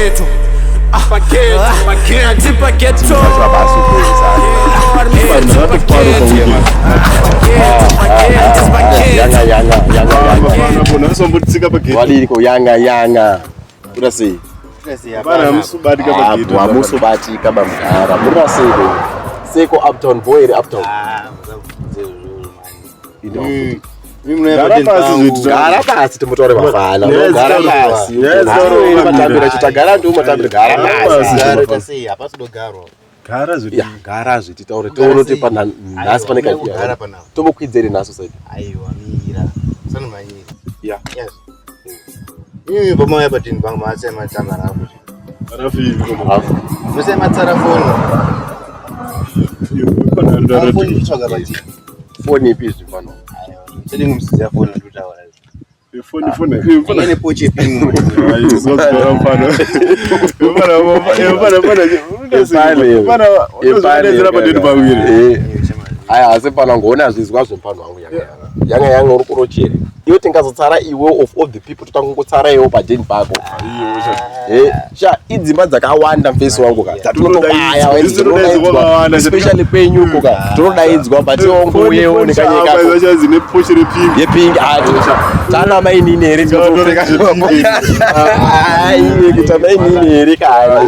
PaGhetto. Matsotsi PaGhetto. Yanga. Urasi. Bana musubatika PaGhetto. Musubatika bamgara. Muraseko. Seko uptown boy uptown. Gara pasi timutore vafana. Gara pasi. Matambira chitagara ndi umatambira gara pasi. Gara zviti taure tono tipana nhasi pane kagira. Tomokwidzeri naso sasa. Aiwa mira. Sana manyira. Yeah. Yes. Mimi pamoja patini pangu masema chama rafu. Musema tsara phone. Phone ipi zvifano. Sidi ngumsiza phone ndutawa. Phone. Ngene poche pingu. Aya asepana ngona zvizwa zvempano wangu yanga uri kurochere iwe tingazotsara iwe of all the people totangotsara iwe padeni pako sha idzimba dzakawanda mfesi wangu ka tatunotobaya especially kwenyuko ka tunodaidzwa but ongoyewo nekanyeka zvine poshe repingi yepingi ati tana mainini here ndinotopfeka iwe kuti mainini here kana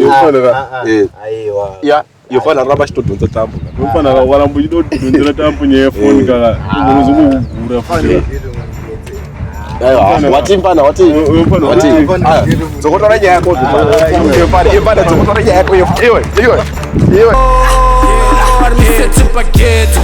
Aiwa. ya yofana ramba chitodonza tambo unofana warambo chidodonzera tambo nyefoni kana unozomugura fani aiwa watimpana wati zokotora nyaya yako ipana zokotora nyaya yako iwe Matsotsi PaGhetto.